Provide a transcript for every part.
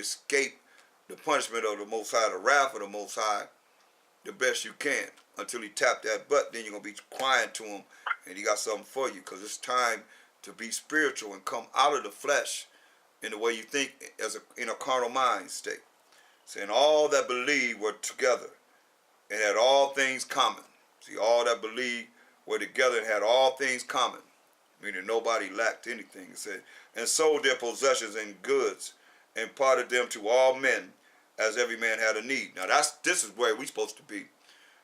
escape the punishment of the Most High, the wrath of the Most High, the best you can. Until he tap that button, then you're going to be crying to him, and he got something for you, because it's time to be spiritual and come out of the flesh in the way you think in a carnal mind state. Saying all that believe were together and had all things common. See, all that believe were together and had all things common, meaning nobody lacked anything. It said, and sold their possessions and goods and parted them to all men as every man had a need. Now this is where we're supposed to be.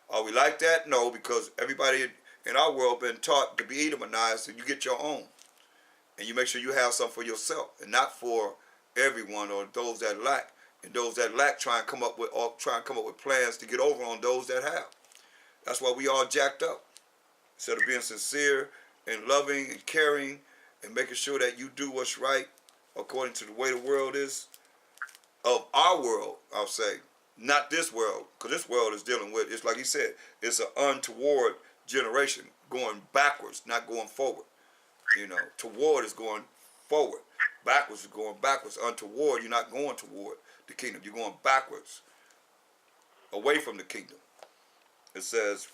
Are we like that? No, because everybody in our world been taught to be Edomanized, and you get your own. And you make sure you have something for yourself and not for everyone or those that lack. And those that lack try and come up with plans to get over on those that have. That's why we all jacked up. Instead of being sincere and loving and caring and making sure that you do what's right according to the way the world is, of our world, I'll say, not this world, because this world is dealing with, it's like he said, it's an untoward generation going backwards, not going forward. You know, toward is going forward. Backwards is going backwards. Untoward, you're not going toward the kingdom. You're going backwards, away from the kingdom. It says,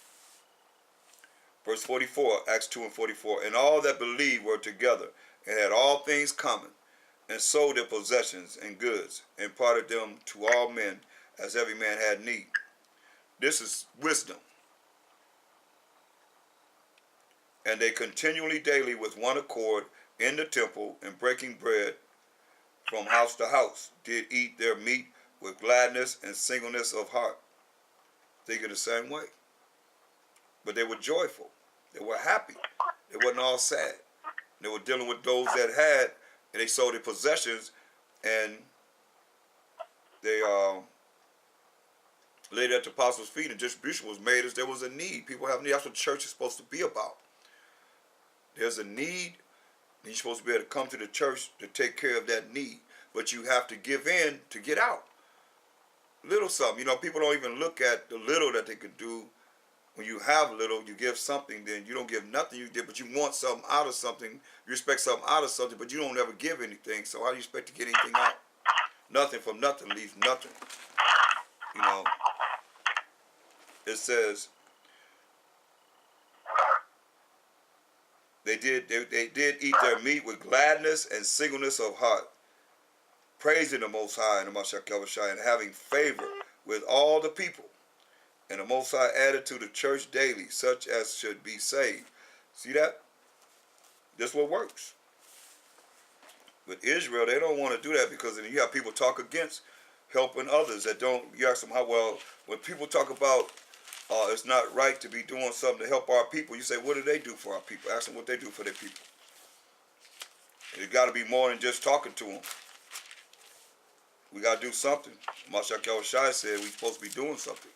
verse 44, Acts 2 and 44, and all that believed were together and had all things common, and sold their possessions and goods, and parted them to all men as every man had need. This is wisdom. And they continually daily with one accord in the temple and breaking bread from house to house did eat their meat with gladness and singleness of heart. Thinking the same way. But they were joyful. They were happy. They wasn't all sad. They were dealing with those that had, and they sold their possessions, and they laid at the apostles' feet, and distribution was made as there was a need. People have need. That's what church is supposed to be about. There's a need, and you're supposed to be able to come to the church to take care of that need. But you have to give in to get out. Little something. You know, people don't even look at the little that they could do. When you have little, you give something, then you don't give nothing you did, but you want something out of something. You expect something out of something, but you don't ever give anything. So how do you expect to get anything out? Nothing from nothing leaves nothing. You know, it says, They did eat their meat with gladness and singleness of heart, praising the Most High and the Mashak and having favor with all the people. And the Most High added to the church daily such as should be saved. See that? This what works. With Israel, they don't want to do that, because then you have people talk against helping others that don't. You ask them how well. When people talk about it's not right to be doing something to help our people, you say, what do they do for our people? Ask them what they do for their people. It got to be more than just talking to them. We got to do something. Mashak Yahushai said we're supposed to be doing something.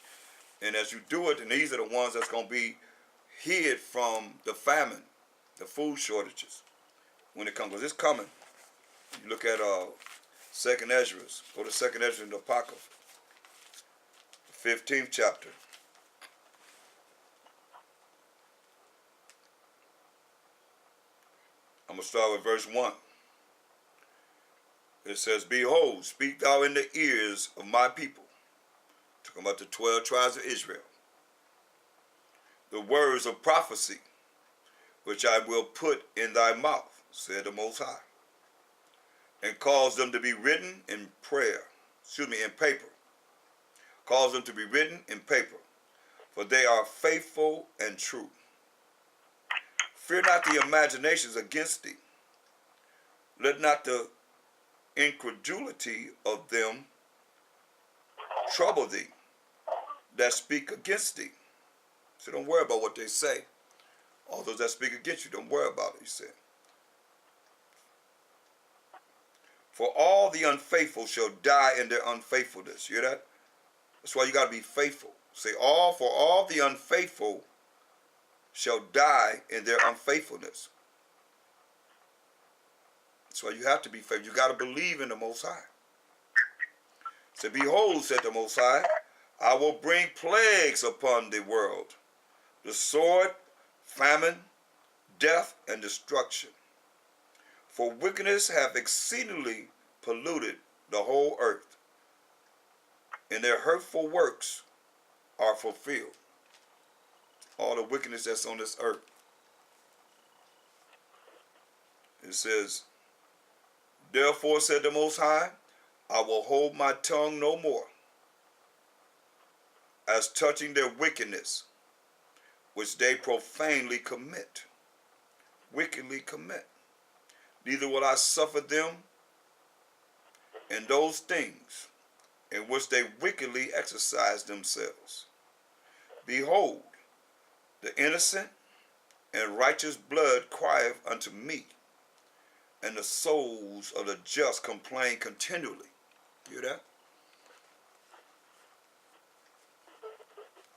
And as you do it, and these are the ones that's going to be hid from the famine, the food shortages, when it comes. Because it's coming. You look at 2nd Ezra. Go to 2nd Ezra in the Apocrypha, 15th chapter. I'm going to start with verse 1. It says, behold, speak thou in the ears of my people. Talking about the 12 tribes of Israel. The words of prophecy, which I will put in thy mouth, said the Most High, and cause them to be written in paper. Cause them to be written in paper, for they are faithful and true. Fear not the imaginations against thee. Let not the incredulity of them trouble thee that speak against thee. So don't worry about what they say. All those that speak against you, don't worry about it, he said. For all the unfaithful shall die in their unfaithfulness. You hear that? That's why you got to be faithful. Say, for all the unfaithful shall die in their unfaithfulness. That's why you have to be faithful. You got to believe in the Most High. Say, behold, said the Most High, I will bring plagues upon the world, the sword, famine, death, and destruction. For wickedness hath exceedingly polluted the whole earth, and their hurtful works are fulfilled. All the wickedness that's on this earth. It says, therefore said the Most High, I will hold my tongue no more, as touching their wickedness, which they profanely commit, wickedly commit. Neither will I suffer them in those things in which they wickedly exercise themselves. Behold, the innocent and righteous blood crieth unto me, and the souls of the just complain continually. You hear that?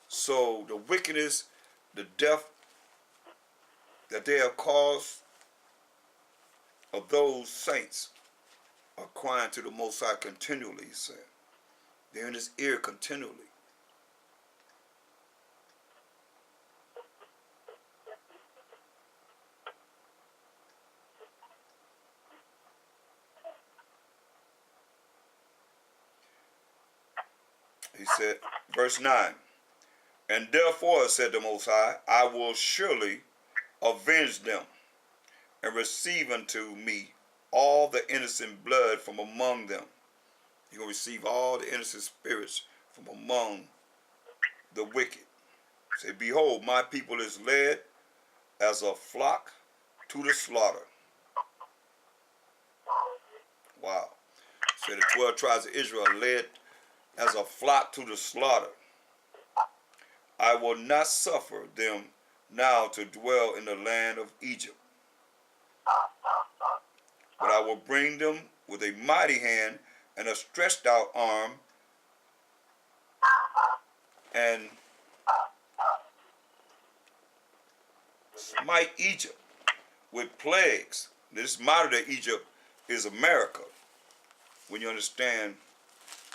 So the wickedness, the death that they have caused of those saints are crying to the Most High continually, he said. They're in his ear continually. He said, verse 9, and therefore, said the Most High, I will surely avenge them, and receive unto me all the innocent blood from among them. You're going to receive all the innocent spirits from among the wicked. Say, behold, my people is led as a flock to the slaughter. Wow. Say, the 12 tribes of Israel are led as a flock to the slaughter. I will not suffer them now to dwell in the land of Egypt, but I will bring them with a mighty hand and a stretched out arm, and smite Egypt with plagues. This modern day Egypt is America. When you understand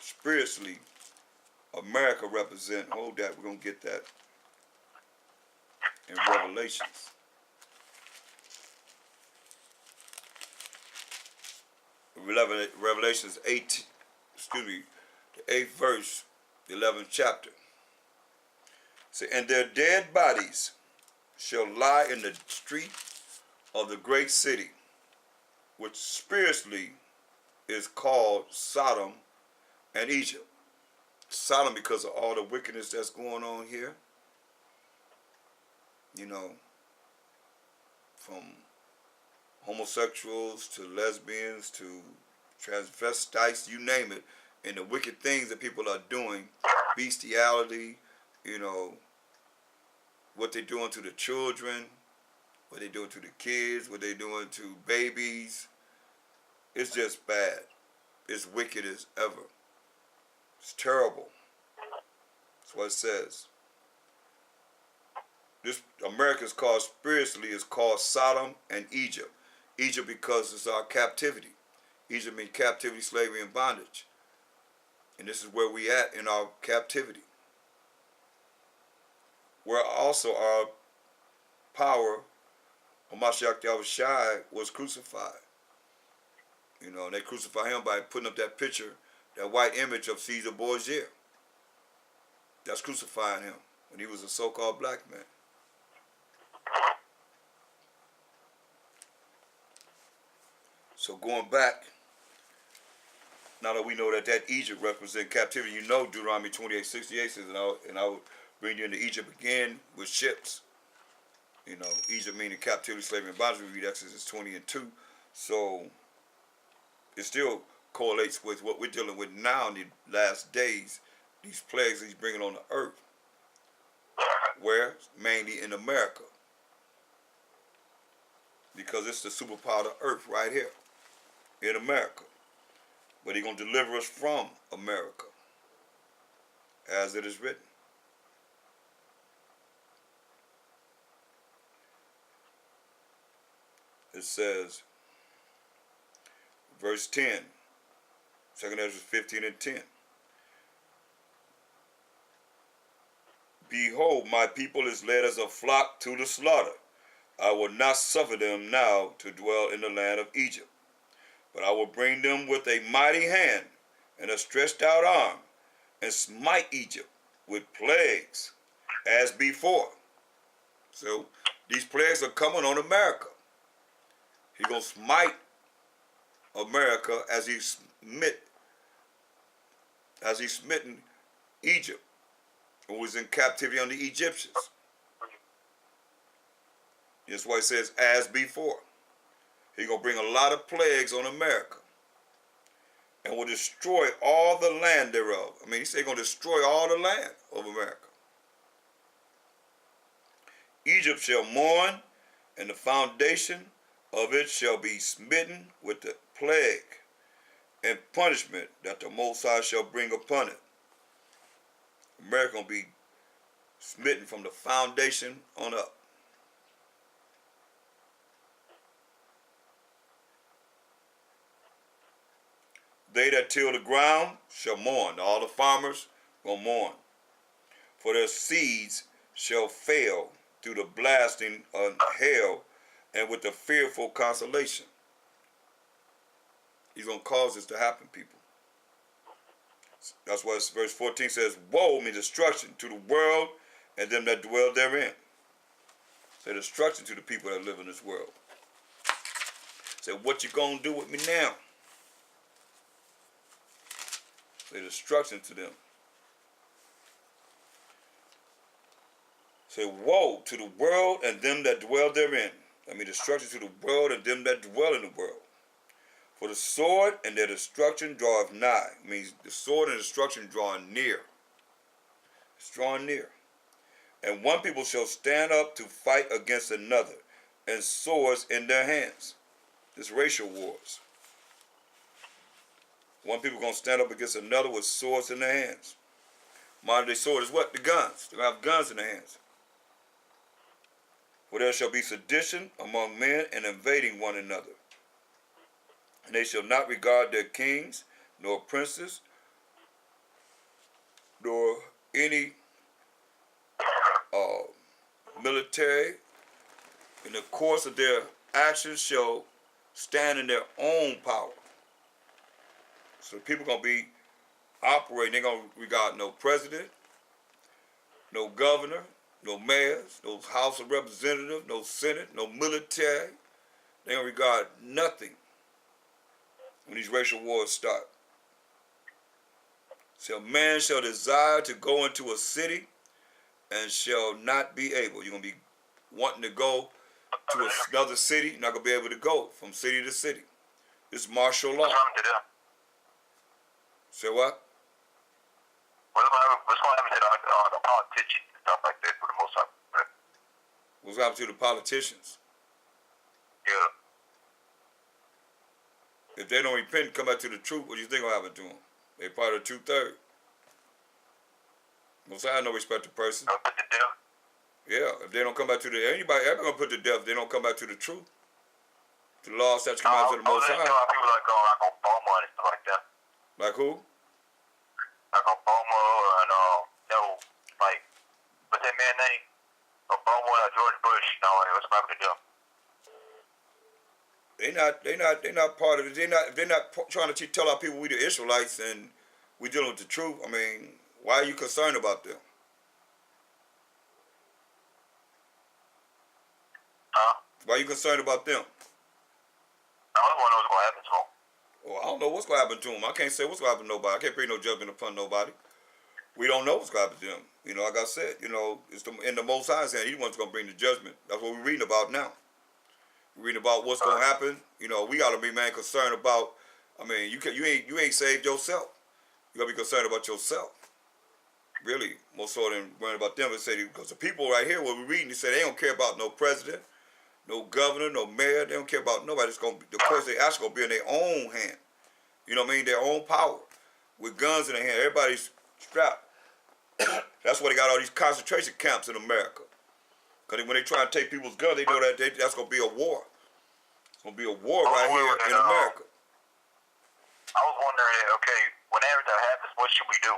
spiritually, America represent, hold that, we're going to get that in Revelations. Revelations 8, the 8th verse, the 11th chapter. Say, and their dead bodies shall lie in the street of the great city, which spiritually is called Sodom and Egypt. Sodom because of all the wickedness that's going on here. You know, from homosexuals to lesbians to transvestites, you name it, and the wicked things that people are doing, bestiality, you know, what they're doing to the children, what they're doing to the kids, what they're doing to babies. It's just bad. It's wicked as ever. It's terrible. That's what it says. This America is called spiritually, is called Sodom and Egypt. Egypt because it's our captivity. Egypt means captivity, slavery, and bondage. And this is where we at in our captivity. Where also our power, Hamashiach Yahushai, was crucified. You know, and they crucified him by putting up that picture, that white image of Caesar Borgia. That's crucifying him when he was a so-called black man. So going back, now that we know that that Egypt represents captivity, you know Deuteronomy 28:68 says, and I will bring you into Egypt again with ships. You know, Egypt meaning captivity, slavery, and bondage. We read Exodus 20:2. So it still correlates with what we're dealing with now in the last days, these plagues he's bringing on the earth. Where? Mainly in America. Because it's the superpower of the earth right here in America. But he's going to deliver us from America, as it is written. It says, verse 10, 2 Ezra 15 and 10. Behold, my people is led as a flock to the slaughter. I will not suffer them now to dwell in the land of Egypt, But I will bring them with a mighty hand and a stretched out arm, and smite Egypt with plagues as before. So these plagues are coming on America. He's going to smite America as he smitten Egypt, who was in captivity under the Egyptians. That's why it says as before. He's going to bring a lot of plagues on America and will destroy all the land thereof. I mean, he said he's going to destroy all the land of America. Egypt shall mourn, and the foundation of it shall be smitten with the plague and punishment that the Most High shall bring upon it. America going to be smitten from the foundation on up. They that till the ground shall mourn. All the farmers will mourn. For their seeds shall fail through the blasting of hail and with the fearful consolation. He's going to cause this to happen, people. That's why verse 14 says, woe, means destruction to the world and them that dwell therein. Say destruction to the people that live in this world. Say, what you going to do with me now? Say destruction to them. Say woe to the world and them that dwell therein. I mean destruction to the world and them that dwell in the world. For the sword and their destruction draweth nigh. It means the sword and destruction drawing near. It's drawing near. And one people shall stand up to fight against another, and swords in their hands. It's racial wars. One people going to stand up against another with swords in their hands. Modern day sword is what? The guns. They have guns in their hands. For there shall be sedition among men and invading one another. And they shall not regard their kings, nor princes, nor any military. In the course of their actions shall stand in their own power. So people going to be operating. They're going to regard no president, no governor, no mayors, no House of Representatives, no Senate, no military. They don't regard nothing when these racial wars start. So a man shall desire to go into a city and shall not be able. You're going to be wanting to go to another city. You're not going to be able to go from city to city. It's martial law. Say what? What's going to happen to the politicians and stuff like that for the most part? What's going to happen to the politicians? Yeah. If they don't repent and come back to the truth, what do you think will happen to them? They're part of the 2/3. Most I have no respect to person. Put to death. Yeah, if they don't come back to the everybody gonna put to death if they don't come back to the truth. To the law, statutes, commandments of the Most High. People like Obama and stuff like that. Like who? Like Obama and like what's that man's name? Obama and George Bush. No, what's happening to them? They're not part of it. They're not trying to tell our people we the Israelites and we dealing with the truth. I mean, why are you concerned about them? Huh? Why are you concerned about them? I don't know what's going to happen to them. Well, I don't know what's going to happen to them. I can't say what's going to happen to nobody. I can't bring no judgment upon nobody. We don't know what's going to happen to them. You know, like I said, you know, it's in the Most High's hand. He's the one's going to bring the judgment. That's what we're reading about now. We're reading about what's going to happen. You know, we got to be, man, concerned about, I mean, you ain't saved yourself. You got to be concerned about yourself. Really, more so than worrying about them. Because the people right here, what we're reading, they say they don't care about no president, no governor, no mayor. They don't care about nobody. It's going to be, of course, they actually going to be in their own hand. You know what I mean? Their own power. With guns in their hand. Everybody's strapped. That's why they got all these concentration camps in America. Because when they try to take people's guns, they know that that's going to be a war. It's going to be a war right here in America. I was wondering, okay, whenever that happens, what should we do?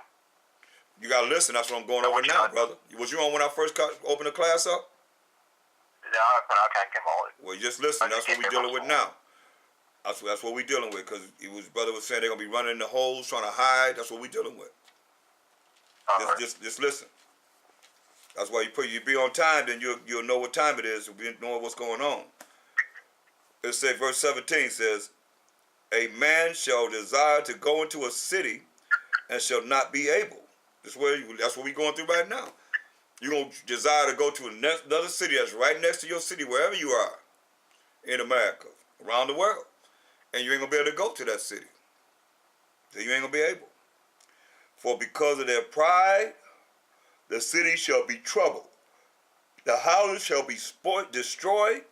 You got to listen. That's what I'm going over now, brother. Was you on when I first opened the class up? Yeah, I can't get on it. Well, just listen. That's what we're dealing with now. That's what we're dealing with, because brother was saying they're going to be running in the holes, trying to hide. That's what we're dealing with. Just listen. That's why you be on time, then you'll know what time it is, you'll be knowing what's going on. It says, verse 17 says, a man shall desire to go into a city and shall not be able. That's what we're going through right now. You're going to desire to go to another city that's right next to your city, wherever you are in America, around the world. And you ain't going to be able to go to that city. So you ain't going to be able. For because of their pride, the city shall be troubled. The houses shall be destroyed.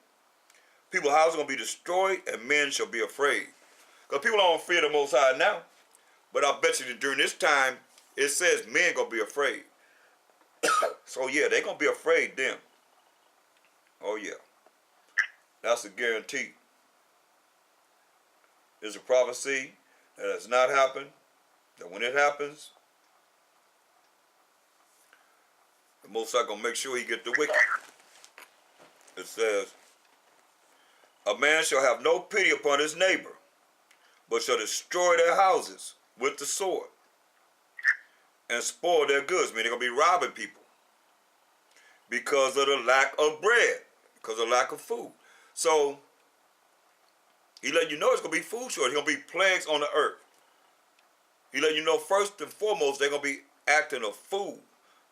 People's houses are going to be destroyed, and men shall be afraid. Because people don't fear the Most High now. But I bet you that during this time, it says men going to be afraid. So yeah, they're going to be afraid then. Oh yeah. That's a guarantee. There's a prophecy that has not happened. That when it happens, the Most High going to make sure he get the wicked. It says, a man shall have no pity upon his neighbor, but shall destroy their houses with the sword and spoil their goods. I mean, they're going to be robbing people because of the lack of bread, because of the lack of food. So he let you know it's going to be food short. There's going to be plagues on the earth. He let you know first and foremost they're going to be acting a fool,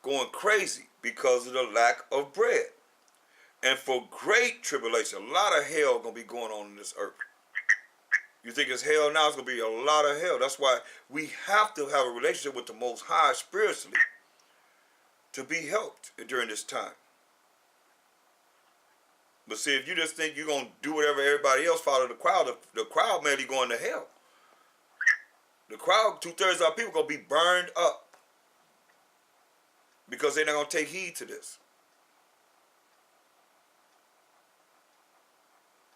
going crazy because of the lack of bread. And for great tribulation, a lot of hell going to be going on in this earth. You think it's hell now, it's going to be a lot of hell. That's why we have to have a relationship with the Most High spiritually to be helped during this time. But see, if you just think you're going to do whatever everybody else, follow the crowd may be going to hell. The crowd, 2/3 of our people, going to be burned up because they're not going to take heed to this.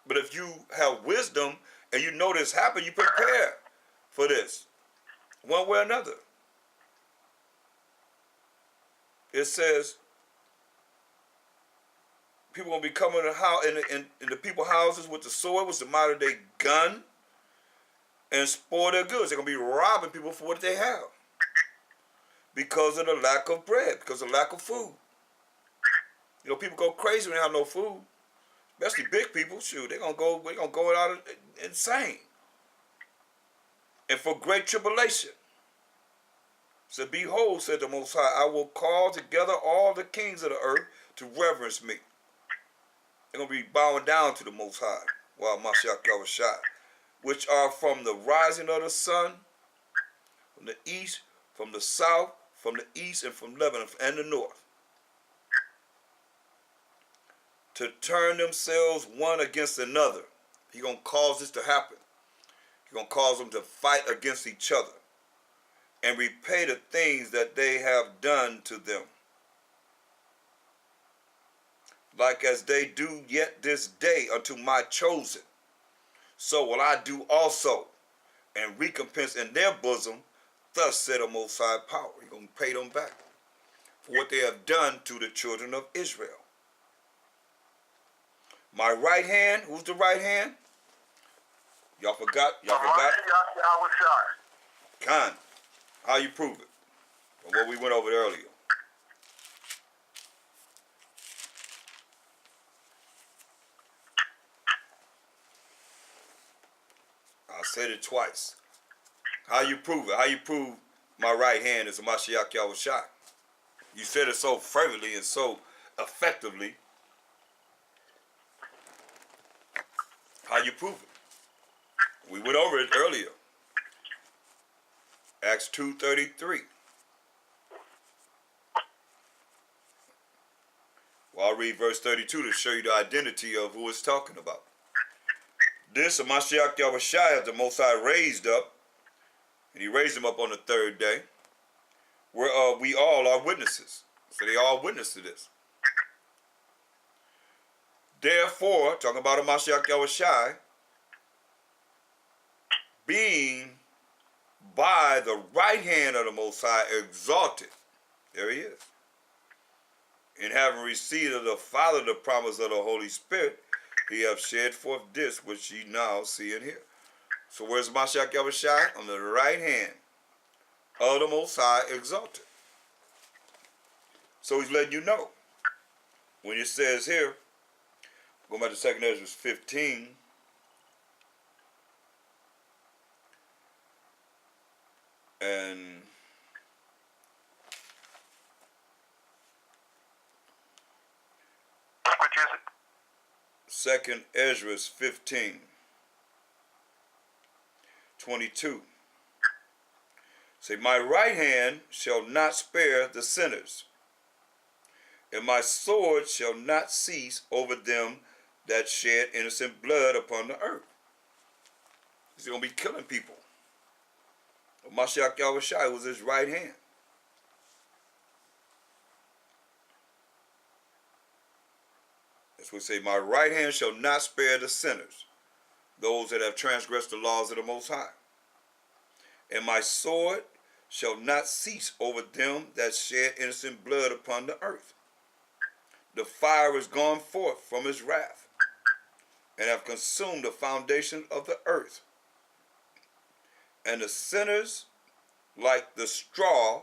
But if you have wisdom and you know this happen, you prepare for this one way or another. It says people going to be coming in the people's houses with the sword, with the modern day gun, and spoil their goods. They're going to be robbing people for what they have because of the lack of bread, because of the lack of food. You know, people go crazy when they have no food. Especially big people, shoot, they're gonna go out insane. And for great tribulation. So behold, said the Most High, I will call together all the kings of the earth to reverence me. They're gonna be bowing down to the Most High, while Mashiach Yahushua, which are from the rising of the sun, from the east, from the south, from the east, and from Lebanon and the north. To turn themselves one against another. He's going to cause this to happen. He's going to cause them to fight against each other and repay the things that they have done to them. Like as they do yet this day unto my chosen, so will I do also, and recompense in their bosom, thus said the Most High Power. He's going to pay them back for what they have done to the children of Israel. My right hand, who's the right hand? Y'all forgot? Khan, how you prove it? From what we went over earlier. I said it twice. How you prove it? How you prove my right hand is a Mashiach Yahushua? You said it so fervently and so effectively. How you prove it? We went over it earlier. Acts 2:33. Well, I'll read verse 32 to show you the identity of who it's talking about. This Mashiach Yahushua, the Most High raised up, and he raised him up on the third day, where we all are witnesses. So they all witness to this. Therefore, talking about a Mashiach Yahushua, being by the right hand of the Most High exalted, there he is, and having received of the Father the promise of the Holy Spirit, he hath shed forth this which ye now see and hear. So where's Mashiach Yahushua? On the right hand of the Most High exalted. So he's letting you know. When it says here, going back to 2nd Ezra 15, and which is it? 2nd Ezra 15, 22. Say, my right hand shall not spare the sinners, and my sword shall not cease over them that shed innocent blood upon the earth. He's going to be killing people. Mashiach Yahushua was his right hand. That's what it say, my right hand shall not spare the sinners, those that have transgressed the laws of the Most High. And my sword shall not cease over them that shed innocent blood upon the earth. The fire is gone forth from his wrath, and have consumed the foundation of the earth. And the sinners like the straw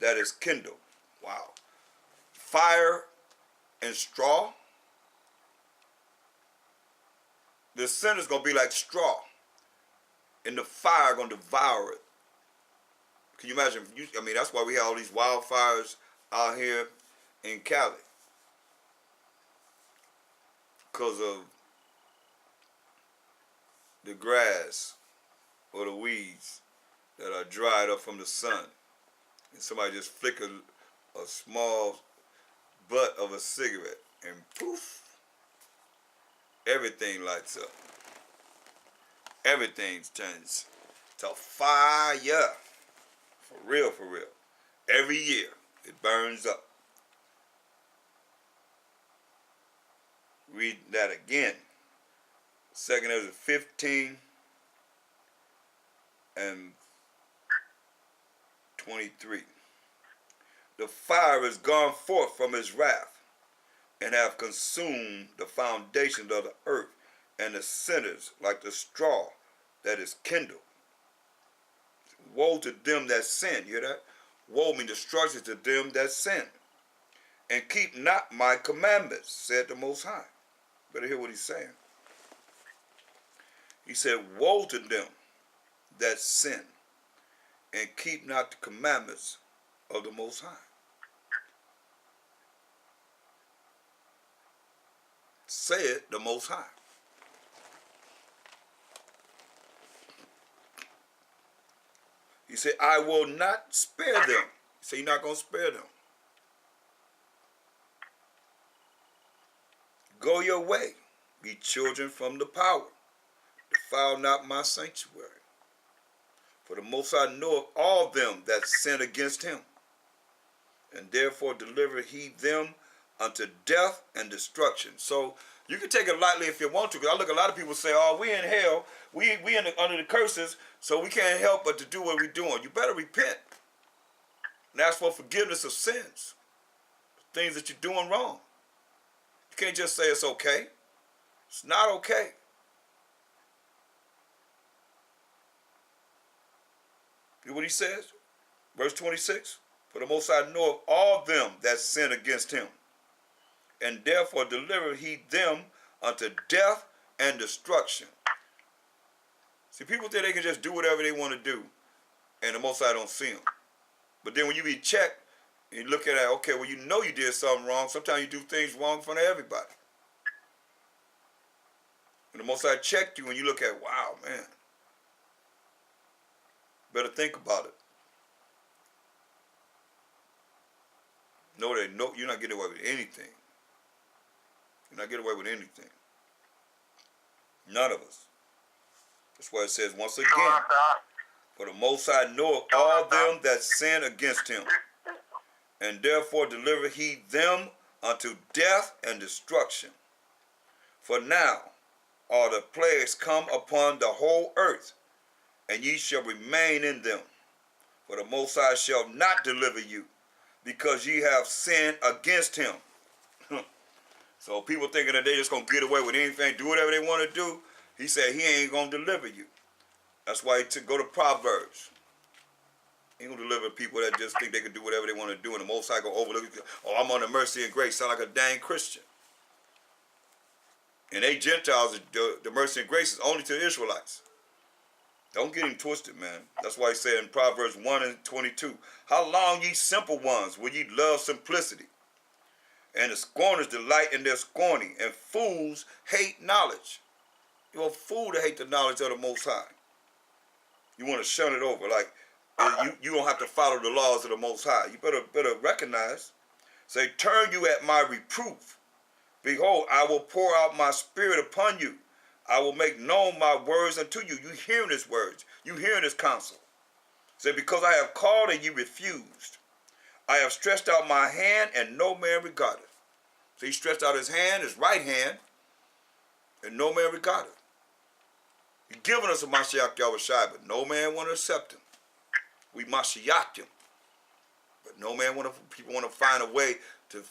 that is kindled. Wow. Fire and straw. The sinner's going to be like straw, and the fire going to devour it. Can you imagine? I mean, that's why we have all these wildfires out here in Cali. Because of the grass or the weeds that are dried up from the sun. And somebody just flickered a small butt of a cigarette and poof, everything lights up. Everything turns to fire. For real, for real. Every year it burns up. Read that again. 2nd Ezra 15 and 23. The fire is gone forth from his wrath, and have consumed the foundations of the earth, and the sinners like the straw that is kindled. Woe to them that sin. You hear that? Woe means destruction to them that sin, and keep not my commandments, said the Most High. Better hear what he's saying. He said, woe to them that sin, and keep not the commandments of the Most High. Said the Most High. He said, I will not spare them. He said, you're not going to spare them. Go your way, be children from the power. Defile not my sanctuary. For the Most High knoweth all them that sin against him, and therefore deliver he them unto death and destruction. So you can take it lightly if you want to, because I look, a lot of people say, oh, we in hell, we under the curses, so we can't help but to do what we're doing. You better repent and ask for forgiveness of sins, things that you're doing wrong. You can't just say it's okay. It's not okay. You know what he says? Verse 26. For the Most High knoweth all them that sin against him, and therefore deliver he them unto death and destruction. See, people think they can just do whatever they want to do, and the Most High don't see them. But then when you be checked, and you look at it, okay, well, you know you did something wrong. Sometimes you do things wrong in front of everybody. And the Most High checked you, and you look at, wow, man. Better think about it. Know that you're not getting away with anything. You're not getting away with anything. None of us. That's why it says once again, for the Most High knoweth all them that sin against him, and therefore deliver he them unto death and destruction. For now are the plagues come upon the whole earth, and ye shall remain in them. For the Most High shall not deliver you, because ye have sinned against him. So people thinking that they just going to get away with anything, do whatever they want to do. He said he ain't going to deliver you. That's why he go to Proverbs. He gonna deliver people that just think they can do whatever they want to do, and the Most High gonna overlook it. Oh, I'm on the mercy and grace. Sound like a dang Christian. And they Gentiles, the mercy and grace is only to the Israelites. Don't get him twisted, man. That's why he said in Proverbs 1 and 22, how long ye simple ones will ye love simplicity? And the scorners delight in their scorning, and fools hate knowledge. You're a fool to hate the knowledge of the Most High. You want to shun it over. Like, you don't have to follow the laws of the Most High. You better recognize. Say, turn you at my reproof. Behold, I will pour out my spirit upon you. I will make known my words unto you. You hearing his words. You hearing his counsel. Say, because I have called and you refused. I have stretched out my hand and no man regarded. So he stretched out his hand, his right hand, and no man regarded. He's given us a Mashiach Yahushua, but no man want to accept him. We Mashiach him. But no man people want to find a way to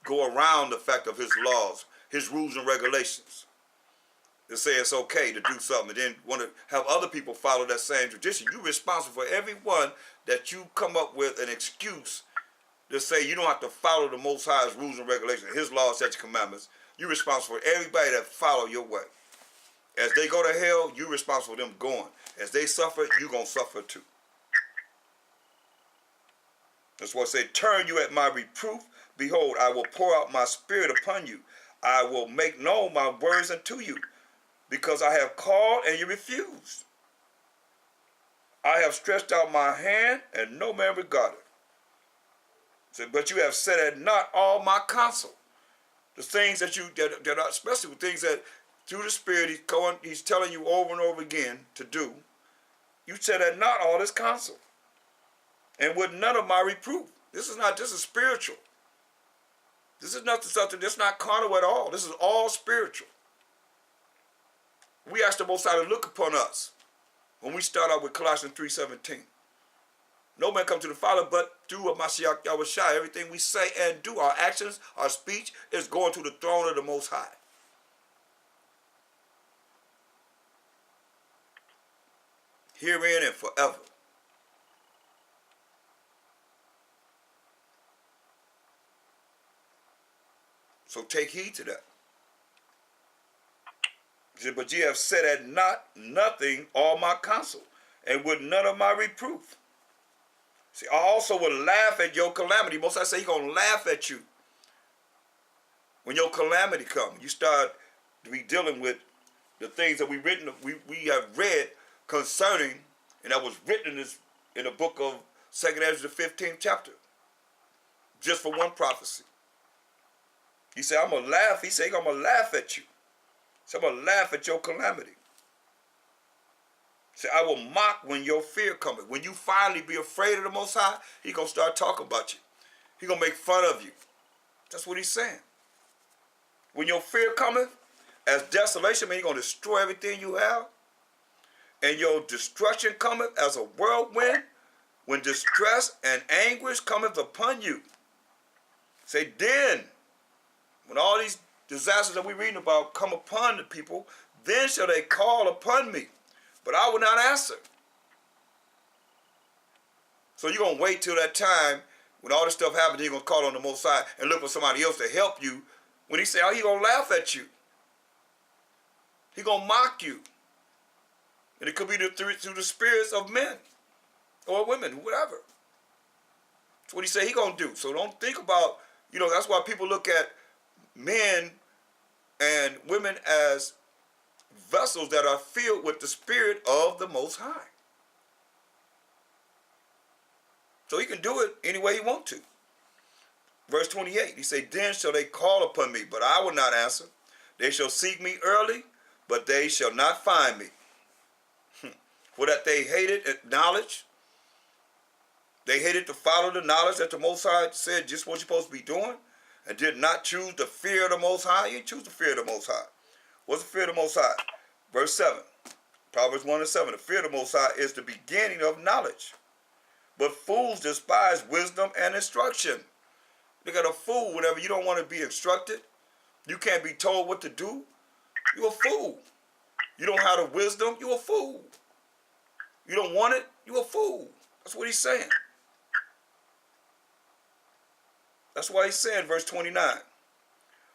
go around the fact of his laws, his rules and regulations. To say it's okay to do something and then want to have other people follow that same tradition. You're responsible for every one that you come up with an excuse to say you don't have to follow the Most High's rules and regulations, his laws, statutes, commandments. You're responsible for everybody that follow your way. As they go to hell, you're responsible for them going. As they suffer, you're going to suffer too. That's why I say, turn you at my reproof. Behold, I will pour out my spirit upon you. I will make known my words unto you. Because I have called and you refused. I have stretched out my hand and no man regarded. So, but you have set at naught all my counsel. The things that that are especially the things that through the Spirit he's telling you over and over again to do. You set at naught all this counsel. And with none of my reproof. This is spiritual. This is something that's not carnal at all. This is all spiritual. We ask the Most High to look upon us when we start out with Colossians 3:17. No man come to the Father but through a Mashiach Yahushua. Everything we say and do, our actions, our speech, is going to the throne of the Most High. Herein and forever. So take heed to that. He said, but ye have set at naught nothing all my counsel, and with none of my reproof. See, I also will laugh at your calamity. Most I say he's going to laugh at you. When your calamity comes, you start to be dealing with the things that we have read concerning, and that was written in the book of 2nd Ezra, the 15th chapter. Just for one prophecy. He said, I'm going to laugh. He said, I'm going to laugh at you. So I'm going to laugh at your calamity. Say, I will mock when your fear cometh. When you finally be afraid of the Most High, he's going to start talking about you. He's going to make fun of you. That's what he's saying. When your fear cometh, as desolation, he's going to destroy everything you have. And your destruction cometh as a whirlwind, when distress and anguish cometh upon you. Say, then, when all these disasters that we're reading about come upon the people, then shall they call upon me, but I will not answer. So you're going to wait till that time when all this stuff happens, you're going to call on the Most High and look for somebody else to help you. When he say, oh, he's going to laugh at you. He's going to mock you. And it could be through the spirits of men or women, whatever. That's what he said he's going to do. So don't think about, that's why people look at men and women as vessels that are filled with the Spirit of the Most High. So he can do it any way he wants to. Verse 28, he said, then shall they call upon me, but I will not answer. They shall seek me early, but they shall not find me. For that they hated knowledge. They hated to follow the knowledge that the Most High said just what you're supposed to be doing, and did not choose the fear of the Most High. You didn't choose the fear of the Most High. What's the fear of the Most High? Verse 7. Proverbs 1 and 7. The fear of the Most High is the beginning of knowledge. But fools despise wisdom and instruction. Look at a fool. Whenever you don't want to be instructed, you can't be told what to do, you're a fool. You don't have the wisdom, you're a fool. You don't want it, you're a fool. That's what he's saying. That's why he's saying, verse 29,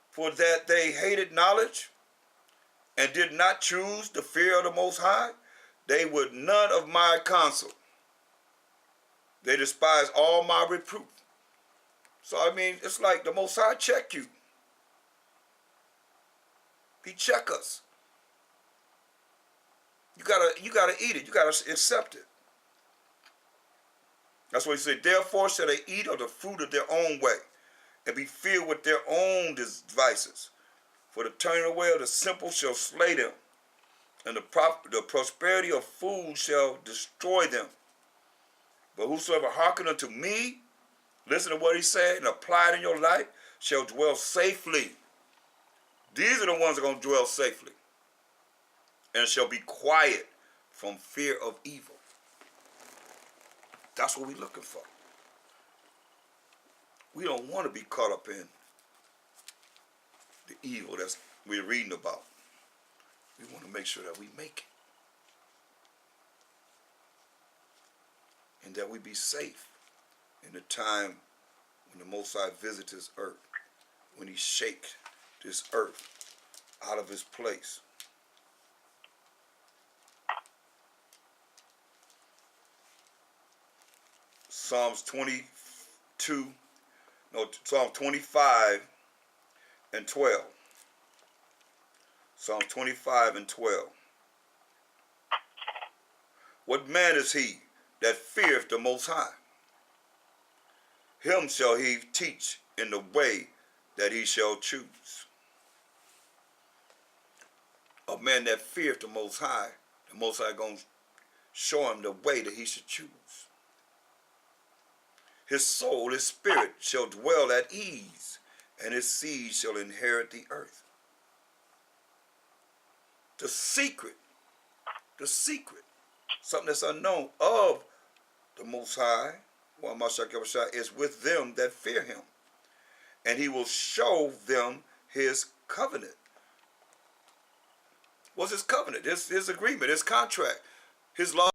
for that they hated knowledge and did not choose the fear of the Most High, they would none of my counsel. They despise all my reproof. So, I mean, it's like the Most High check you. He check us. You gotta eat it. You gotta accept it. That's what he said. Therefore shall they eat of the fruit of their own way, and be filled with their own devices. For the turning away of the simple shall slay them, and the prosperity of fools shall destroy them. But whosoever hearken unto me, listen to what he said, and apply it in your life, shall dwell safely. These are the ones that are going to dwell safely, and shall be quiet from fear of evil. That's what we're looking for. We don't want to be caught up in the evil that we're reading about. We want to make sure that we make it. And that we be safe in the time when the Most High visits this earth. When he shakes this earth out of his place. Psalms 25 and 12. Psalms 25 and 12. What man is he that feareth the Most High? Him shall he teach in the way that he shall choose. A man that feareth the Most High going to show him the way that he should choose. His soul, his spirit shall dwell at ease, and his seed shall inherit the earth. The secret, something that's unknown of the Most High, is with them that fear him. And he will show them his covenant. What's his covenant? His agreement, his contract, his law.